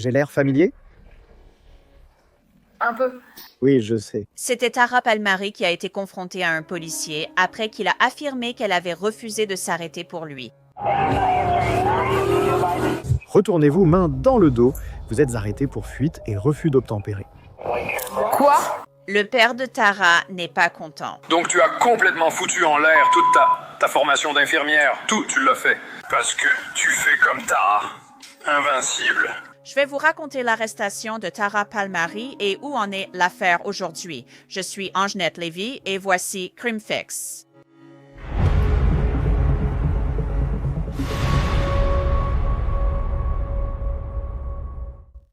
J'ai l'air familier? Un peu. Oui, je sais. C'était Tara Palmari qui a été confrontée à un policier après qu'il a affirmé qu'elle avait refusé de s'arrêter pour lui. Retournez-vous main dans le dos. Vous êtes arrêté pour fuite et refus d'obtempérer. Quoi? Le père de Tara n'est pas content. Donc tu as complètement foutu en l'air toute ta formation d'infirmière. Tout, tu l'as fait. Parce que tu fais comme Tara. Invincible. Je vais vous raconter l'arrestation de Tara Palmari et où en est l'affaire aujourd'hui. Je suis Angenette Lévy et voici Crime Fix.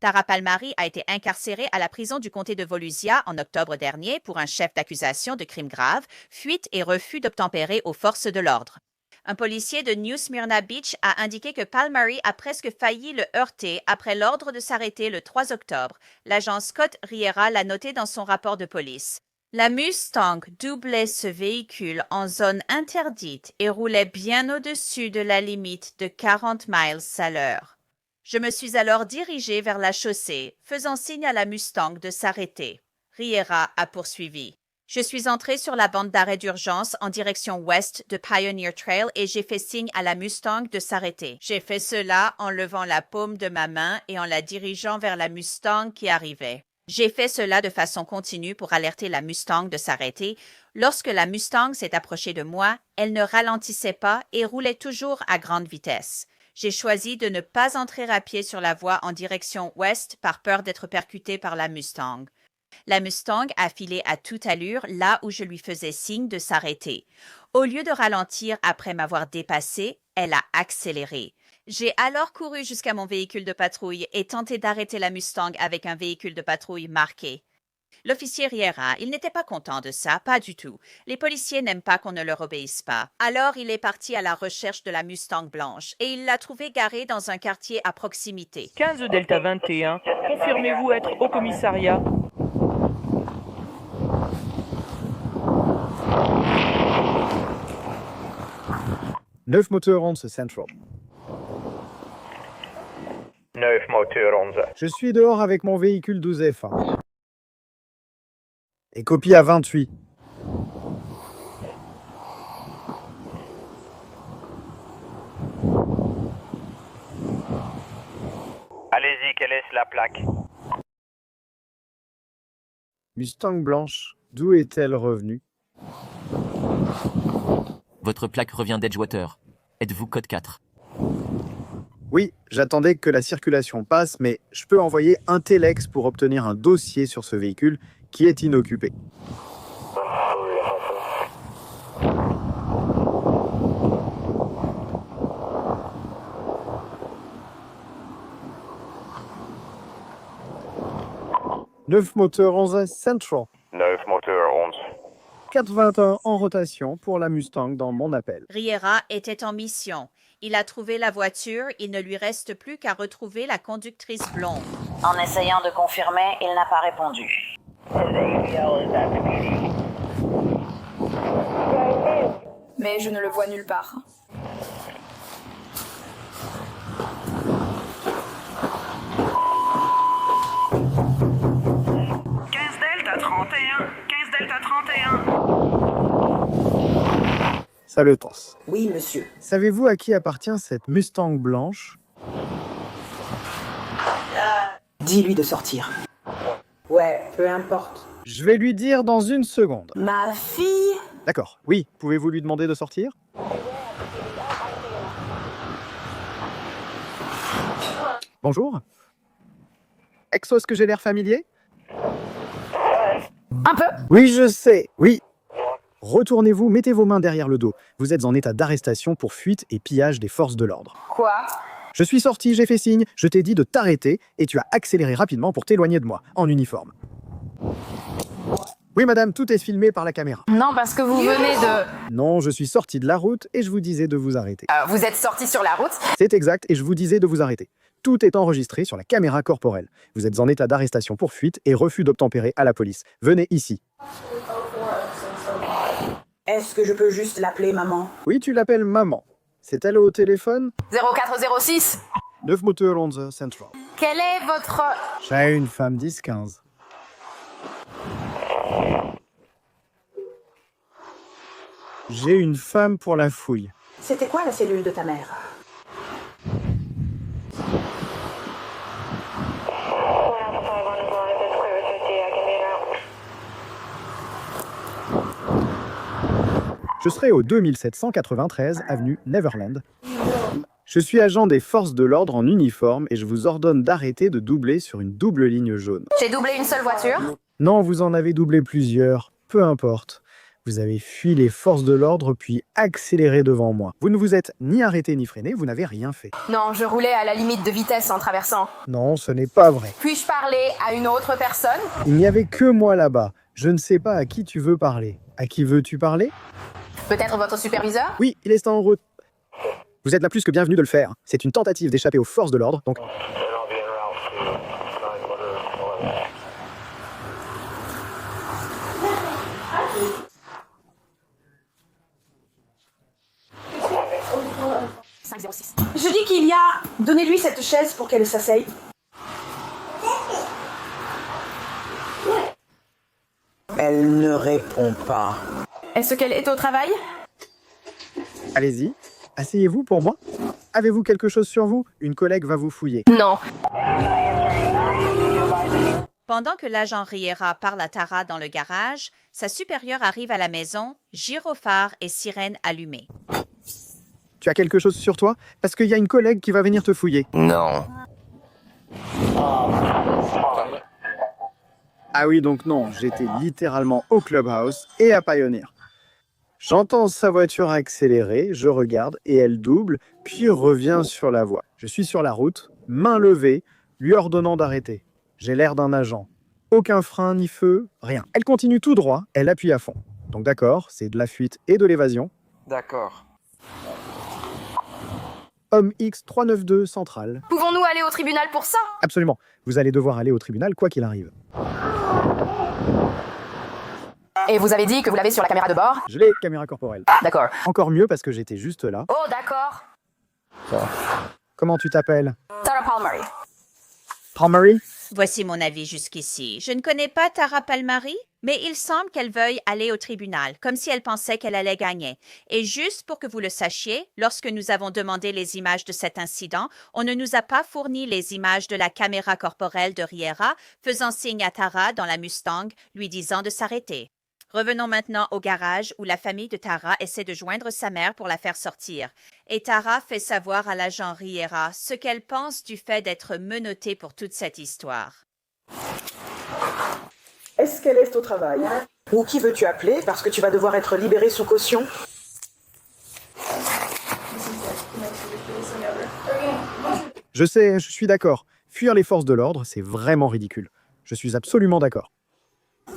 Tara Palmari a été incarcérée à la prison du comté de Volusia en octobre dernier pour un chef d'accusation de crime grave, fuite et refus d'obtempérer aux forces de l'ordre. Un policier de New Smyrna Beach a indiqué que Palmari a presque failli le heurter après l'ordre de s'arrêter le 3 octobre. L'agent Scott Riera l'a noté dans son rapport de police. La Mustang doublait ce véhicule en zone interdite et roulait bien au-dessus de la limite de 40 miles à l'heure. Je me suis alors dirigé vers la chaussée, faisant signe à la Mustang de s'arrêter. Riera a poursuivi. Je suis entré sur la bande d'arrêt d'urgence en direction ouest de Pioneer Trail et j'ai fait signe à la Mustang de s'arrêter. J'ai fait cela en levant la paume de ma main et en la dirigeant vers la Mustang qui arrivait. J'ai fait cela de façon continue pour alerter la Mustang de s'arrêter. Lorsque la Mustang s'est approchée de moi, elle ne ralentissait pas et roulait toujours à grande vitesse. J'ai choisi de ne pas entrer à pied sur la voie en direction ouest par peur d'être percuté par la Mustang. La Mustang a filé à toute allure là où je lui faisais signe de s'arrêter. Au lieu de ralentir après m'avoir dépassé, elle a accéléré. J'ai alors couru jusqu'à mon véhicule de patrouille et tenté d'arrêter la Mustang avec un véhicule de patrouille marqué. L'officier Riera, il n'était pas content de ça, pas du tout. Les policiers n'aiment pas qu'on ne leur obéisse pas. Alors il est parti à la recherche de la Mustang blanche et il l'a trouvée garée dans un quartier à proximité. 15 Delta 21, confirmez-vous être au commissariat? Neuf moteurs 11 Central. 9 moteur 11. Je suis dehors avec mon véhicule 12F1. Et copie à 28. Allez-y, quelle est la plaque? Mustang blanche, d'où est-elle revenue? Votre plaque revient d'Edgewater. Êtes-vous code 4? Oui, j'attendais que la circulation passe, mais je peux envoyer un téléx pour obtenir un dossier sur ce véhicule qui est inoccupé. Neuf moteurs 11 Central. 9 moteur 11. 421 en rotation pour la Mustang dans mon appel. Riera était en mission. Il a trouvé la voiture, il ne lui reste plus qu'à retrouver la conductrice blonde. En essayant de confirmer, il n'a pas répondu. Mais je ne le vois nulle part. Delta 31, 15 Delta 31. Salut, Tans. Oui, monsieur. Savez-vous à qui appartient cette Mustang blanche? Dis-lui de sortir. Ouais, peu importe. Je vais lui dire dans une seconde. Ma fille? D'accord, oui. Pouvez-vous lui demander de sortir? Bonjour. Exos, que j'ai l'air familier? Un peu. Oui, je sais, oui. Retournez-vous, mettez vos mains derrière le dos. Vous êtes en état d'arrestation pour fuite et pillage des forces de l'ordre. Quoi? Je suis sorti, j'ai fait signe, je t'ai dit de t'arrêter et tu as accéléré rapidement pour t'éloigner de moi, en uniforme. Oui, madame, tout est filmé par la caméra. Non, parce que vous venez de... Non, je suis sorti de la route et je vous disais de vous arrêter. Vous êtes sorti sur la route? C'est exact et je vous disais de vous arrêter. Tout est enregistré sur la caméra corporelle. Vous êtes en état d'arrestation pour fuite et refus d'obtempérer à la police. Venez ici. Est-ce que je peux juste l'appeler maman? Oui, tu l'appelles maman. C'est elle au téléphone? 0406? 9 moteurs 11 Central. Quel est votre... J'ai une femme 10-15. J'ai une femme pour la fouille. C'était quoi la cellule de ta mère? Je serai au 2793 avenue Neverland. Je suis agent des forces de l'ordre en uniforme et je vous ordonne d'arrêter de doubler sur une double ligne jaune. J'ai doublé une seule voiture. Non, vous en avez doublé plusieurs, peu importe. Vous avez fui les forces de l'ordre puis accéléré devant moi. Vous ne vous êtes ni arrêté ni freiné, vous n'avez rien fait. Non, je roulais à la limite de vitesse en traversant. Non, ce n'est pas vrai. Puis-je parler à une autre personne? Il n'y avait que moi là-bas. Je ne sais pas à qui tu veux parler. À qui veux-tu parler? Peut-être votre superviseur? Oui, il est en route. Vous êtes la plus que bienvenue de le faire. C'est une tentative d'échapper aux forces de l'ordre, donc... Je dis qu'il y a... Donnez-lui cette chaise pour qu'elle s'asseye. Elle ne répond pas. Est-ce qu'elle est au travail? Allez-y, asseyez-vous pour moi. Avez-vous quelque chose sur vous? Une collègue va vous fouiller. Non. Pendant que l'agent Riera parle à Tara dans le garage, sa supérieure arrive à la maison, gyrophare et sirène allumée. Tu as quelque chose sur toi? Parce qu'il y a une collègue qui va venir te fouiller. Non. Ah oui, donc non, j'étais littéralement au Clubhouse et à Pioneer. J'entends sa voiture accélérer, je regarde et elle double, puis revient sur la voie. Je suis sur la route, main levée, lui ordonnant d'arrêter. J'ai l'air d'un agent. Aucun frein ni feu, rien. Elle continue tout droit, elle appuie à fond. Donc d'accord, c'est de la fuite et de l'évasion. D'accord. Homme X 392 centrale. Pouvons-nous aller au tribunal pour ça? Absolument, vous allez devoir aller au tribunal quoi qu'il arrive. Et vous avez dit que vous l'avez sur la caméra de bord? Je l'ai, caméra corporelle. D'accord. Encore mieux parce que j'étais juste là. Oh, d'accord. Comment tu t'appelles? Tara Palmieri. Palmieri? Voici mon avis jusqu'ici. Je ne connais pas Tara Palmieri, mais il semble qu'elle veuille aller au tribunal, comme si elle pensait qu'elle allait gagner. Et juste pour que vous le sachiez, lorsque nous avons demandé les images de cet incident, on ne nous a pas fourni les images de la caméra corporelle de Riera, faisant signe à Tara dans la Mustang, lui disant de s'arrêter. Revenons maintenant au garage où la famille de Tara essaie de joindre sa mère pour la faire sortir. Et Tara fait savoir à l'agent Riera ce qu'elle pense du fait d'être menottée pour toute cette histoire. Est-ce qu'elle est au travail? Ou qui veux-tu appeler parce que tu vas devoir être libéré sous caution? Je sais, je suis d'accord. Fuir les forces de l'ordre, c'est vraiment ridicule. Je suis absolument d'accord.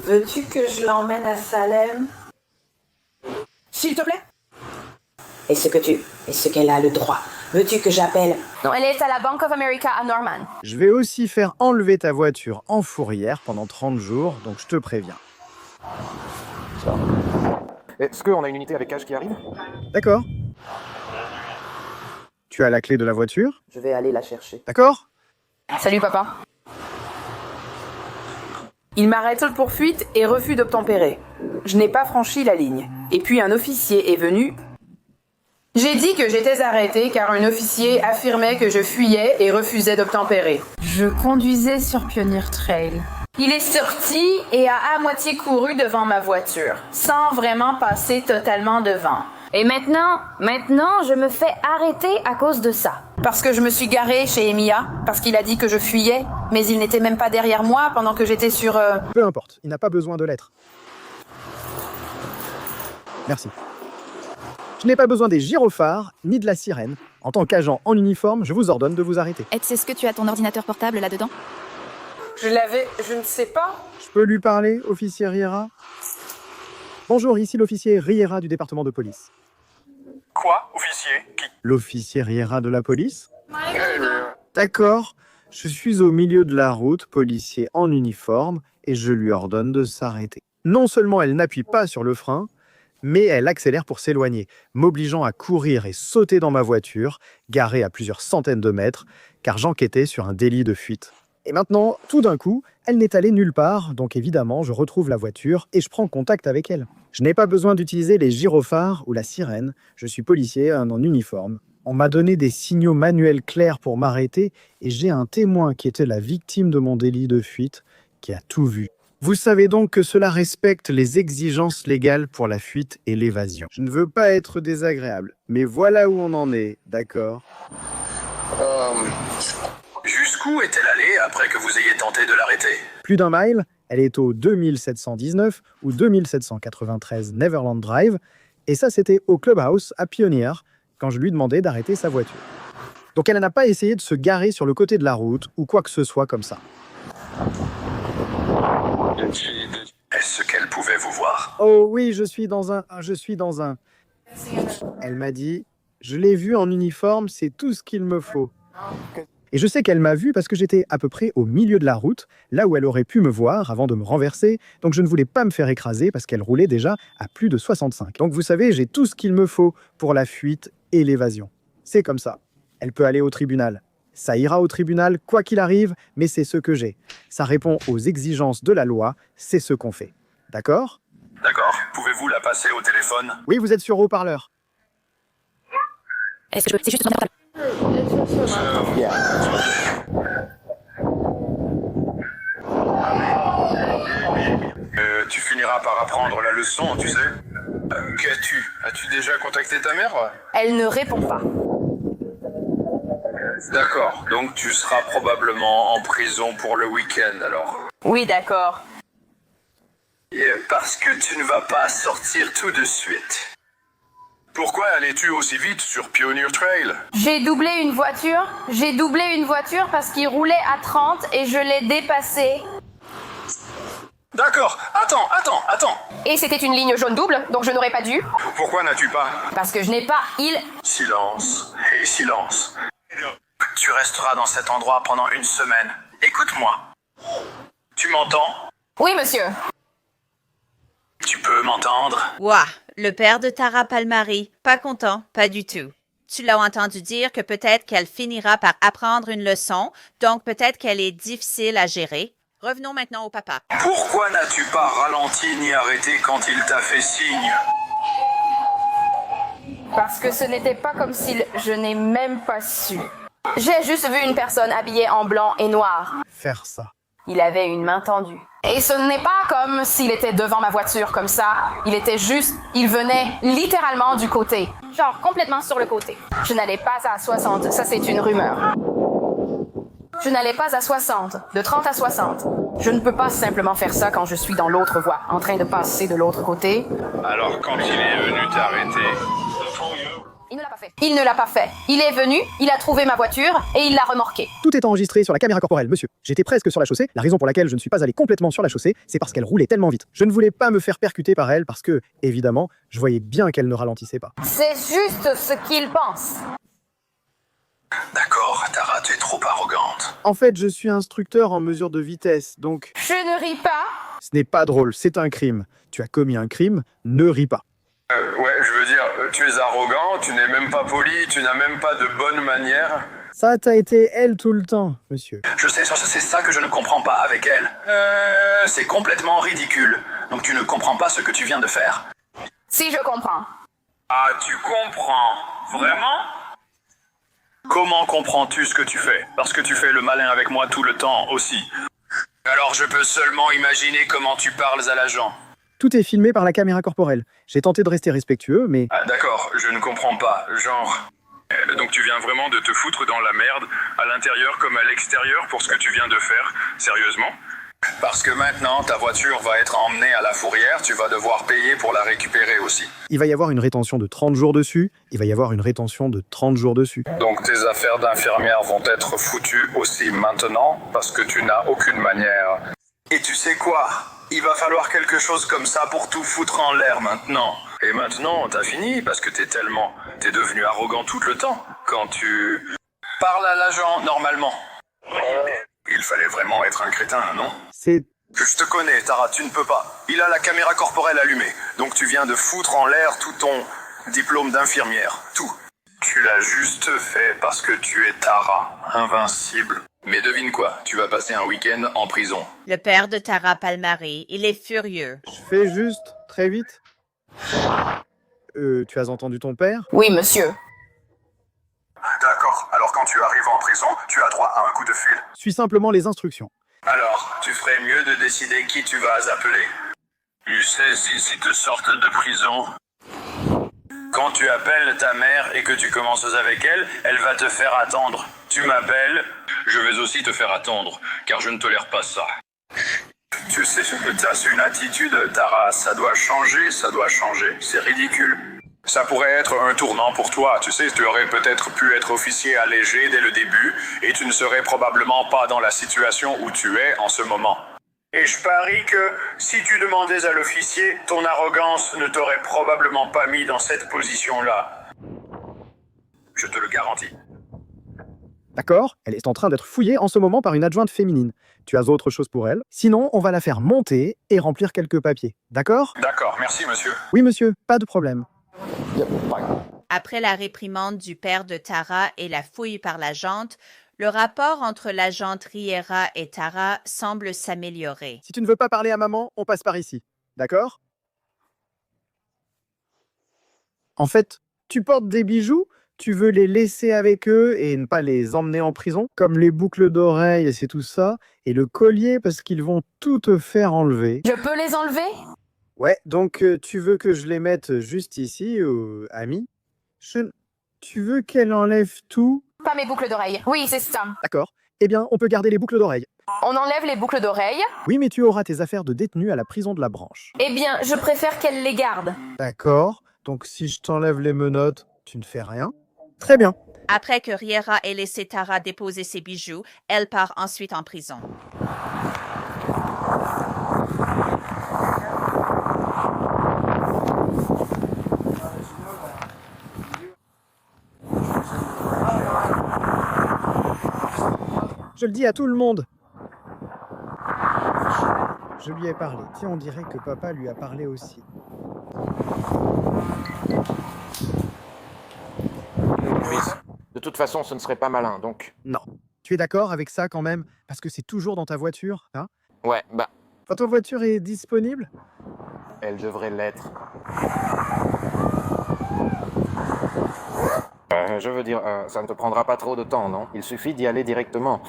Veux-tu que je l'emmène à Salem? S'il te plaît? Est-ce qu'elle a le droit? Veux-tu que j'appelle? Non, elle est à la Bank of America à Norman. Je vais aussi faire enlever ta voiture en fourrière pendant 30 jours, donc je te préviens. Est-ce qu'on a une unité avec cage qui arrive? D'accord? Tu as la clé de la voiture? Je vais aller la chercher. D'accord? Salut, papa. Il m'arrête pour fuite et refus d'obtempérer. Je n'ai pas franchi la ligne. Et puis un officier est venu. J'ai dit que j'étais arrêté car un officier affirmait que je fuyais et refusait d'obtempérer. Je conduisais sur Pioneer Trail. Il est sorti et a à moitié couru devant ma voiture, sans vraiment passer totalement devant. Et maintenant, je me fais arrêter à cause de ça. Parce que je me suis garée chez Emiya, parce qu'il a dit que je fuyais, mais il n'était même pas derrière moi pendant que j'étais sur... Peu importe, il n'a pas besoin de l'être. Merci. Je n'ai pas besoin des gyrophares, ni de la sirène. En tant qu'agent en uniforme, je vous ordonne de vous arrêter. Est-ce que tu as ton ordinateur portable là-dedans? Je ne sais pas. Je peux lui parler, officier Riera? Bonjour, ici l'officier Riera du département de police. Quoi, officier? Qui? L'officier Riera de la police? D'accord, je suis au milieu de la route, policier en uniforme, et je lui ordonne de s'arrêter. Non seulement elle n'appuie pas sur le frein, Mais elle accélère pour s'éloigner, m'obligeant à courir et sauter dans ma voiture, garée à plusieurs centaines de mètres, car j'enquêtais sur un délit de fuite. Et maintenant, tout d'un coup, elle n'est allée nulle part, donc évidemment, je retrouve la voiture et je prends contact avec elle. Je n'ai pas besoin d'utiliser les gyrophares ou la sirène, je suis policier en uniforme. On m'a donné des signaux manuels clairs pour m'arrêter et j'ai un témoin qui était la victime de mon délit de fuite, qui a tout vu. Vous savez donc que cela respecte les exigences légales pour la fuite et l'évasion. Je ne veux pas être désagréable, mais voilà où on en est, d'accord? Jusqu'où est-elle allée après que vous ayez tenté de l'arrêter? Plus d'un mile, elle est au 2719 ou 2793 Neverland Drive, et ça c'était au Clubhouse à Pioneer, quand je lui demandais d'arrêter sa voiture. Donc elle n'a pas essayé de se garer sur le côté de la route ou quoi que ce soit comme ça. Est-ce qu'elle pouvait vous voir? Oh oui, je suis dans un... Elle m'a dit, je l'ai vu en uniforme, c'est tout ce qu'il me faut. Et je sais qu'elle m'a vu parce que j'étais à peu près au milieu de la route, là où elle aurait pu me voir avant de me renverser, donc je ne voulais pas me faire écraser parce qu'elle roulait déjà à plus de 65. Donc vous savez, j'ai tout ce qu'il me faut pour la fuite et l'évasion. C'est comme ça. Elle peut aller au tribunal. Ça ira au tribunal, quoi qu'il arrive, mais c'est ce que j'ai. Ça répond aux exigences de la loi, c'est ce qu'on fait. D'accord? D'accord. Pouvez-vous la passer au téléphone? Oui, vous êtes sur haut-parleur. Est-ce que c'est juste Tu finiras par apprendre la leçon, tu sais. Qu'as-tu? As-tu déjà contacté ta mère? Elle ne répond pas. D'accord. Donc tu seras probablement en prison pour le week-end, alors. Oui, d'accord. Parce que tu ne vas pas sortir tout de suite. Pourquoi allais-tu aussi vite sur Pioneer Trail? J'ai doublé une voiture parce qu'il roulait à 30 et je l'ai dépassé. D'accord. Attends. Et c'était une ligne jaune double, donc je n'aurais pas dû. Pourquoi n'as-tu pas? Parce que je n'ai pas Silence et silence. Tu resteras dans cet endroit pendant une semaine. Écoute-moi. Tu m'entends? Oui, monsieur. Tu peux m'entendre? Ouah, le père de Tara Palmari, pas content, pas du tout. Tu l'as entendu dire que peut-être qu'elle finira par apprendre une leçon, donc peut-être qu'elle est difficile à gérer. Revenons maintenant au papa. Pourquoi n'as-tu pas ralenti ni arrêté quand il t'a fait signe? Parce que ce n'était pas comme si je n'ai même pas su. J'ai juste vu une personne habillée en blanc et noir. Faire ça. Il avait une main tendue. Et ce n'est pas comme s'il était devant ma voiture comme ça. Il venait littéralement du côté. Genre complètement sur le côté. Je n'allais pas à 60, ça c'est une rumeur. Je n'allais pas à 60, de 30 à 60. Je ne peux pas simplement faire ça quand je suis dans l'autre voie, en train de passer de l'autre côté. Alors quand il est venu t'arrêter? Il ne l'a pas fait. Il est venu, il a trouvé ma voiture et il l'a remorquée. Tout est enregistré sur la caméra corporelle, monsieur. J'étais presque sur la chaussée. La raison pour laquelle je ne suis pas allé complètement sur la chaussée, c'est parce qu'elle roulait tellement vite. Je ne voulais pas me faire percuter par elle parce que, évidemment, je voyais bien qu'elle ne ralentissait pas. C'est juste ce qu'il pense. D'accord, Tara, tu es trop arrogante. En fait, je suis instructeur en mesure de vitesse, donc... Je ne ris pas. Ce n'est pas drôle, c'est un crime. Tu as commis un crime, ne ris pas. Ouais, je veux dire, tu es arrogant, tu n'es même pas poli, tu n'as même pas de bonnes manières. Ça t'a été elle tout le temps, monsieur. Je sais, c'est ça que je ne comprends pas avec elle. C'est complètement ridicule. Donc tu ne comprends pas ce que tu viens de faire. Si, je comprends. Ah, tu comprends? Vraiment? Comment comprends-tu ce que tu fais? Parce que tu fais le malin avec moi tout le temps aussi. Alors je peux seulement imaginer comment tu parles à l'agent. Tout est filmé par la caméra corporelle. J'ai tenté de rester respectueux, mais... Ah d'accord, je ne comprends pas. Genre... Donc tu viens vraiment de te foutre dans la merde, à l'intérieur comme à l'extérieur, pour ce que tu viens de faire? Sérieusement? Parce que maintenant, ta voiture va être emmenée à la fourrière, tu vas devoir payer pour la récupérer aussi. Il va y avoir une rétention de 30 jours dessus, il va y avoir une rétention de 30 jours dessus. Donc tes affaires d'infirmière vont être foutues aussi maintenant, parce que tu n'as aucune manière. Et tu sais quoi? Il va falloir quelque chose comme ça pour tout foutre en l'air maintenant. Et maintenant, t'as fini, parce que t'es devenu arrogant tout le temps. Quand tu parles à l'agent normalement. Il fallait vraiment être un crétin, non? C'est Que je te connais, Tara, tu ne peux pas. Il a la caméra corporelle allumée, donc tu viens de foutre en l'air tout ton diplôme d'infirmière. Tout. Tu l'as juste fait parce que tu es Tara, invincible. Mais devine quoi, tu vas passer un week-end en prison. Le père de Tara Palmari, il est furieux. Je fais juste, très vite. Tu as entendu ton père? Oui, monsieur. D'accord, alors quand tu arrives en prison, tu as droit à un coup de fil. Suis simplement les instructions. Alors, tu ferais mieux de décider qui tu vas appeler. Tu sais, si te sortent de prison... Quand tu appelles ta mère et que tu commences avec elle, elle va te faire attendre. Tu m'appelles, je vais aussi te faire attendre, car je ne tolère pas ça. Tu sais, t'as une attitude, Tara, ça doit changer, c'est ridicule. Ça pourrait être un tournant pour toi, tu sais, tu aurais peut-être pu être officier allégé dès le début, et tu ne serais probablement pas dans la situation où tu es en ce moment. Et je parie que si tu demandais à l'officier, ton arrogance ne t'aurait probablement pas mis dans cette position-là. Je te le garantis. D'accord? Elle est en train d'être fouillée en ce moment par une adjointe féminine. Tu as autre chose pour elle? Sinon, on va la faire monter et remplir quelques papiers. D'accord? D'accord, merci monsieur. Oui, monsieur, pas de problème. Après la réprimande du père de Tara et la fouille par l'agente, le rapport entre l'agente Riera et Tara semble s'améliorer. Si tu ne veux pas parler à maman, on passe par ici. D'accord? En fait, tu portes des bijoux? Tu veux les laisser avec eux et ne pas les emmener en prison? Comme les boucles d'oreilles et c'est tout ça. Et le collier parce qu'ils vont tout te faire enlever. Je peux les enlever? Ouais, donc tu veux que je les mette juste ici, ami? Tu veux qu'elle enlève tout? Pas mes boucles d'oreilles. Oui, c'est ça. D'accord. Eh bien, on peut garder les boucles d'oreilles. On enlève les boucles d'oreilles? Oui, mais tu auras tes affaires de détenu à la prison de la Branche. Eh bien, je préfère qu'elle les garde. D'accord. Donc si je t'enlève les menottes, tu ne fais rien? Très bien. Après que Riera ait laissé Tara déposer ses bijoux, elle part ensuite en prison. Je le dis à tout le monde. Je lui ai parlé. Tiens, on dirait que papa lui a parlé aussi. De toute façon, ce ne serait pas malin, donc... Non. Tu es d'accord avec ça quand même? Parce que c'est toujours dans ta voiture, hein? Ouais, bah... Quand ta voiture est disponible? Elle devrait l'être. Je veux dire, ça ne te prendra pas trop de temps, non? Il suffit d'y aller directement.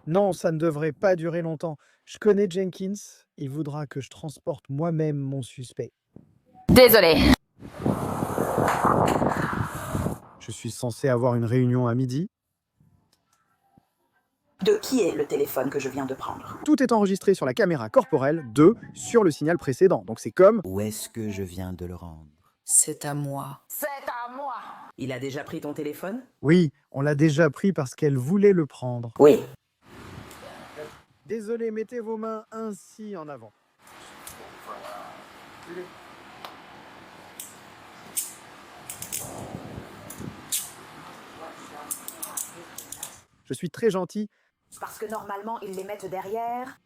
Non, ça ne devrait pas durer longtemps. Je connais Jenkins. Il voudra que je transporte moi-même mon suspect. Désolé. Je suis censé avoir une réunion à midi. De qui est le téléphone que je viens de prendre? Tout est enregistré sur la caméra corporelle sur le signal précédent. Donc c'est comme... Où est-ce que je viens de le rendre? C'est à moi. C'est à moi. Il a déjà pris ton téléphone? Oui, on l'a déjà pris parce qu'elle voulait le prendre. Oui. Désolé, mettez vos mains ainsi en avant. Je suis très gentil. Parce que normalement, ils les mettent derrière.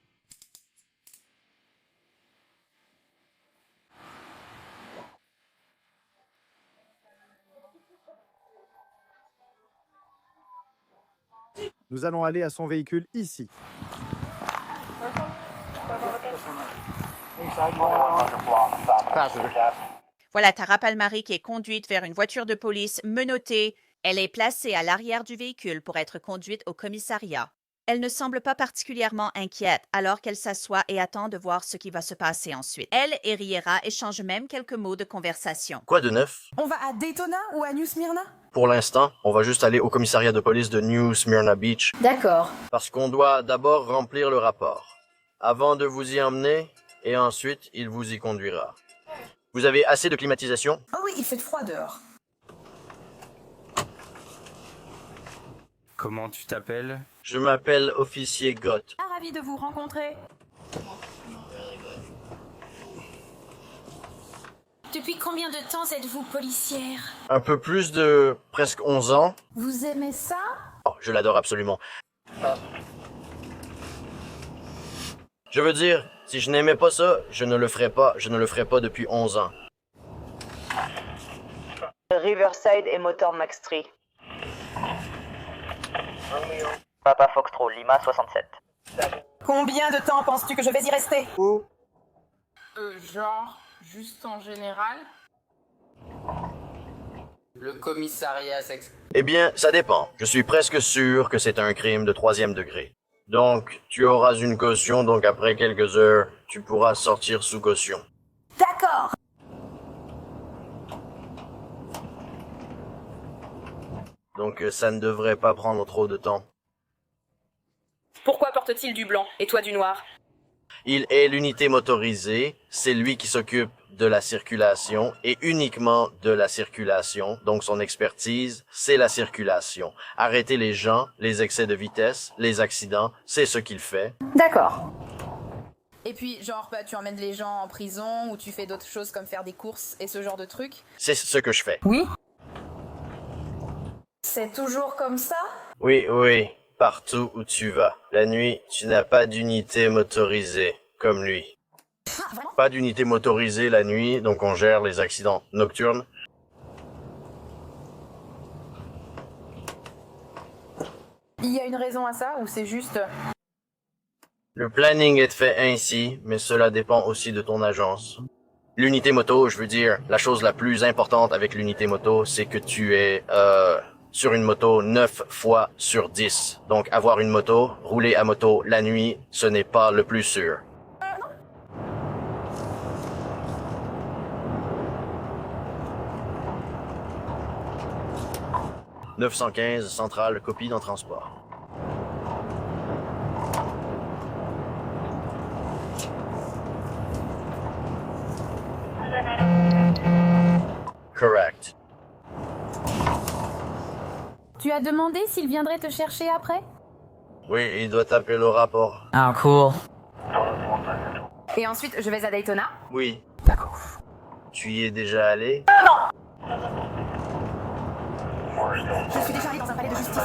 Nous allons aller à son véhicule ici. Voilà Tara Palmari qui est conduite vers une voiture de police menottée. Elle est placée à l'arrière du véhicule pour être conduite au commissariat. Elle ne semble pas particulièrement inquiète alors qu'elle s'assoit et attend de voir ce qui va se passer ensuite. Elle et Riera échangent même quelques mots de conversation. Quoi de neuf? On va à Daytona ou à New Smyrna? Pour l'instant, on va juste aller au commissariat de police de New Smyrna Beach. D'accord. Parce qu'on doit d'abord remplir le rapport, avant de vous y emmener, et ensuite il vous y conduira. Vous avez assez de climatisation? Oh oui, il fait froid dehors. Comment tu t'appelles? Je m'appelle officier Gott. Ah, ravi de vous rencontrer. Depuis combien de temps êtes-vous policière? Un peu plus de presque 11 ans. Vous aimez ça? Oh, je l'adore absolument. Je veux dire, si je n'aimais pas ça, je ne le ferais pas. Je ne le ferais pas depuis 11 ans. Riverside et Motor Max Tree. Papa Foxtrot, Lima 67. Combien de temps penses-tu que je vais y rester? Genre, juste en général. Le commissariat Eh bien, ça dépend. Je suis presque sûr que c'est un crime de 3e degré. Donc, tu auras une caution, donc après quelques heures, tu pourras sortir sous caution. D'accord. Donc, ça ne devrait pas prendre trop de temps. Pourquoi porte-t-il du blanc et toi du noir? Il est l'unité motorisée, c'est lui qui s'occupe de la circulation et uniquement de la circulation. Donc son expertise, c'est la circulation. Arrêter les gens, les excès de vitesse, les accidents, c'est ce qu'il fait. D'accord. Et puis, genre, tu emmènes les gens en prison ou tu fais d'autres choses comme faire des courses et ce genre de trucs? C'est ce que je fais. Oui. C'est toujours comme ça? Oui, oui, partout où tu vas. La nuit, tu n'as pas d'unité motorisée, comme lui. Pas d'unité motorisée la nuit, donc on gère les accidents nocturnes. Il y a une raison à ça ou c'est juste... Le planning est fait ainsi, mais cela dépend aussi de ton agence. L'unité moto, je veux dire, la chose la plus importante avec l'unité moto, c'est que tu es sur une moto 9 fois sur 10. Donc avoir une moto, rouler à moto la nuit, ce n'est pas le plus sûr. 915 centrale, copie dans transport. Correct. Tu as demandé s'il viendrait te chercher après? Oui, il doit taper le rapport. Ah, cool. Et ensuite, je vais à Daytona? Oui. D'accord. Tu y es déjà allé? Je suis déjà allé dans un palais de justice.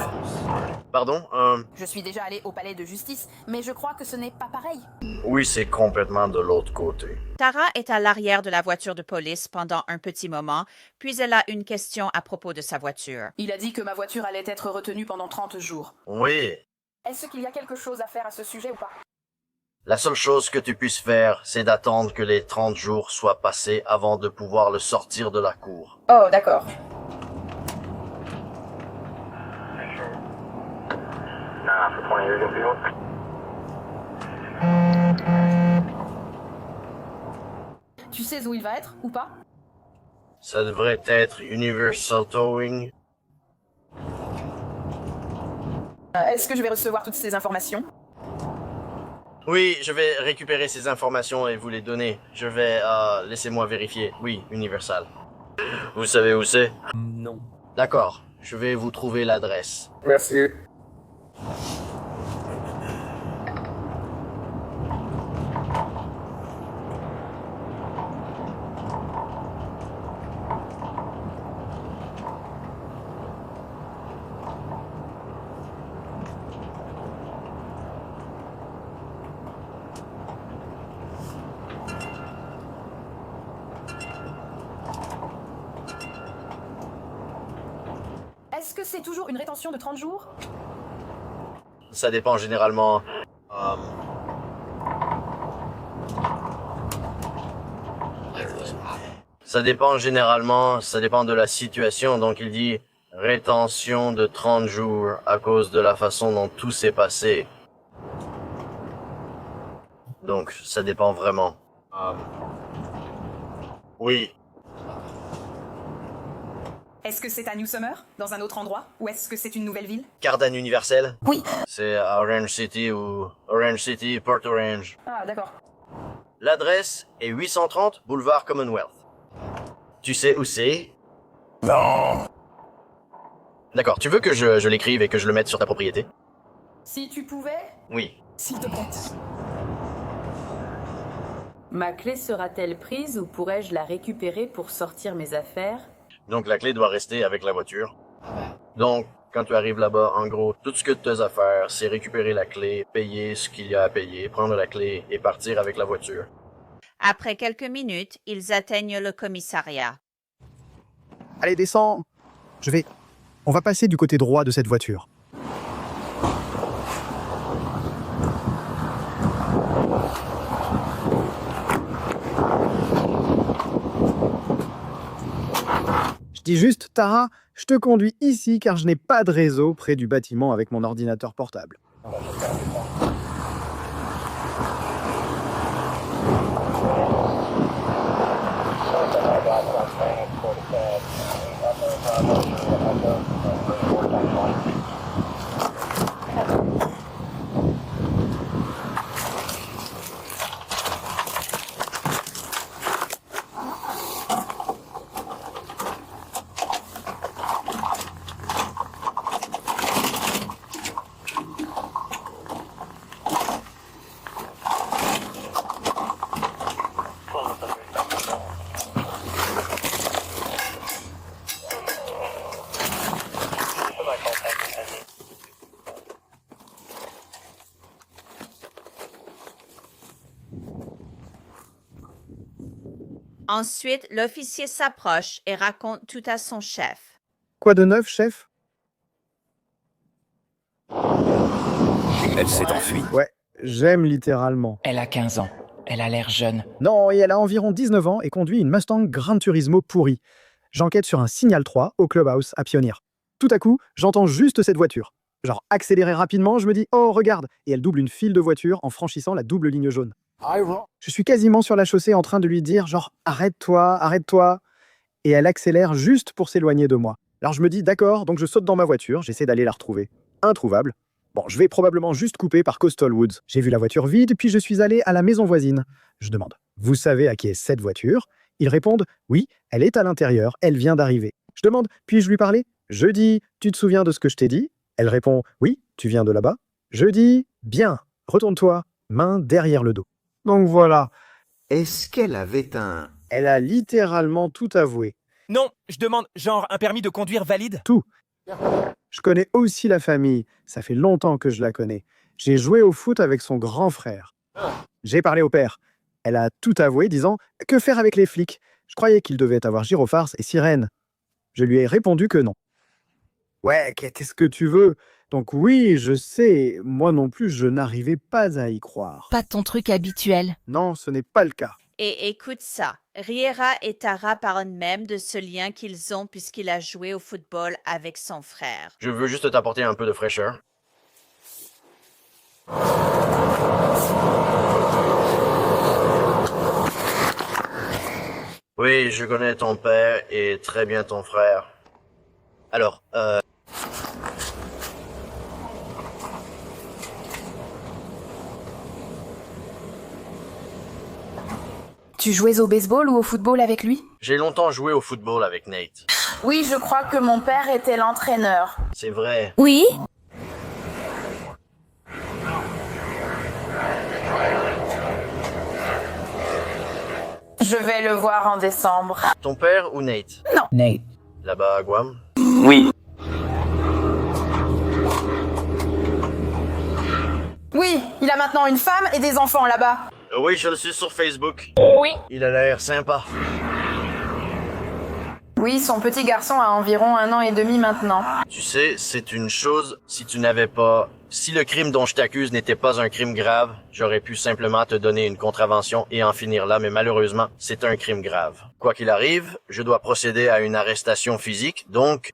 Pardon? Je suis déjà allé au palais de justice, mais je crois que ce n'est pas pareil. Oui, c'est complètement de l'autre côté. Tara est à l'arrière de la voiture de police pendant un petit moment, puis elle a une question à propos de sa voiture. Il a dit que ma voiture allait être retenue pendant 30 jours. Oui. Est-ce qu'il y a quelque chose à faire à ce sujet ou pas? La seule chose que tu puisses faire, c'est d'attendre que les 30 jours soient passés avant de pouvoir le sortir de la cour. Oh, d'accord. Tu sais où il va être, ou pas? Ça devrait être Universal Towing. Est-ce que je vais recevoir toutes ces informations? Oui, je vais récupérer ces informations et vous les donner. Je vais, laissez-moi vérifier. Oui, Universal. Vous savez où c'est? Non. D'accord, je vais vous trouver l'adresse. Merci. Est-ce que c'est toujours une rétention de 30 jours? Ça dépend généralement. Ça dépend généralement, ça dépend de la situation. Donc il dit rétention de 30 jours à cause de la façon dont tout s'est passé. Donc ça dépend vraiment. Oui. Est-ce que c'est à New Summer, dans un autre endroit, ou est-ce que c'est une nouvelle ville? Cardane universelle? Oui. C'est à Orange City ou Orange City, Port Orange. Ah, d'accord. L'adresse est 830 boulevard Commonwealth. Tu sais où c'est? Non. D'accord, tu veux que je l'écrive et que je le mette sur ta propriété? Si tu pouvais? Oui. S'il te plaît. Ma clé sera-t-elle prise ou pourrais-je la récupérer pour sortir mes affaires? Donc la clé doit rester avec la voiture. Donc, Quand tu arrives là-bas, en gros, tout ce que tu as à faire, c'est récupérer la clé, payer ce qu'il y a à payer, prendre la clé et partir avec la voiture. Après quelques minutes, ils atteignent le commissariat. Allez, descends. On va passer du côté droit de cette voiture. Je dis juste, Tara, je te conduis ici car je n'ai pas de réseau près du bâtiment avec mon ordinateur portable. Ensuite, l'officier s'approche et raconte tout à son chef. Quoi de neuf, chef? Elle s'est enfuie. Ouais, j'aime littéralement. Elle a 15 ans. Elle a l'air jeune. Non, et elle a environ 19 ans et conduit une Mustang Gran Turismo pourrie. J'enquête sur un Signal 3 au Clubhouse à Pioneer. Tout à coup, j'entends juste cette voiture. Genre accélérer rapidement, je me dis « Oh, regarde !» Et elle double une file de voitures en franchissant la double ligne jaune. Je suis quasiment sur la chaussée en train de lui dire genre « Arrête-toi, arrête-toi !» Et elle accélère juste pour s'éloigner de moi. Alors je me dis « D'accord », donc je saute dans ma voiture, j'essaie d'aller la retrouver. Introuvable. Bon, je vais probablement juste couper par Coastal Woods. J'ai vu la voiture vide, puis je suis allé à la maison voisine. Je demande « Vous savez à qui est cette voiture ?» Ils répondent « Oui, elle est à l'intérieur, elle vient d'arriver. » Je demande « Puis-je lui parler ?» Je dis « Tu te souviens de ce que je t'ai dit ?» Elle répond « Oui, tu viens de là-bas. » Je dis « Bien, retourne-toi, main derrière le dos. » Donc voilà. Est-ce qu'elle avait un... Elle a littéralement tout avoué. Non, je demande genre un permis de conduire valide. Tout. Je connais aussi la famille. Ça fait longtemps que je la connais. J'ai joué au foot avec son grand frère. J'ai parlé au père. Elle a tout avoué, disant « Que faire avec les flics ?» Je croyais qu'ils devaient avoir gyrophares et sirènes. Je lui ai répondu que non. Ouais, qu'est-ce que tu veux? Donc oui, je sais, moi non plus, je n'arrivais pas à y croire. Pas ton truc habituel. Non, ce n'est pas le cas. Et écoute ça, Riera et Tara parlent même de ce lien qu'ils ont puisqu'il a joué au football avec son frère. Je veux juste t'apporter un peu de fraîcheur. Oui, je connais ton père et très bien ton frère. Alors, Tu jouais au baseball ou au football avec lui? j'ai longtemps joué au football avec Nate. Oui, je crois que mon père était l'entraîneur. C'est vrai. Oui? Je vais le voir en décembre. Ton père ou Nate? Non. Nate. Là-bas à Guam? Oui. Oui, il a maintenant une femme et des enfants là-bas. Oui, je le suis sur Facebook. Oui. Il a l'air sympa. Oui, son petit garçon a environ 1 an et demi maintenant. Tu sais, c'est une chose, si le crime dont je t'accuse n'était pas un crime grave, j'aurais pu simplement te donner une contravention et en finir là, mais malheureusement, c'est un crime grave. Quoi qu'il arrive, je dois procéder à une arrestation physique, donc...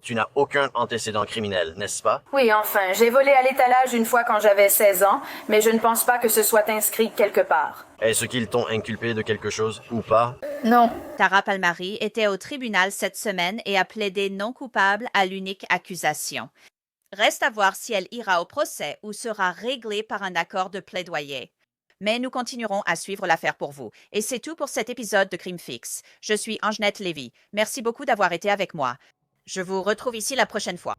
Tu n'as aucun antécédent criminel, n'est-ce pas? Oui, enfin, j'ai volé à l'étalage une fois quand j'avais 16 ans, mais je ne pense pas que ce soit inscrit quelque part. Est-ce qu'ils t'ont inculpé de quelque chose ou pas? Non. Tara Palmari était au tribunal cette semaine et a plaidé non coupable à l'unique accusation. Reste à voir si elle ira au procès ou sera réglée par un accord de plaidoyer. Mais nous continuerons à suivre l'affaire pour vous. Et c'est tout pour cet épisode de Crime Fixe. Je suis Angenette Lévy. Merci beaucoup d'avoir été avec moi. Je vous retrouve ici la prochaine fois.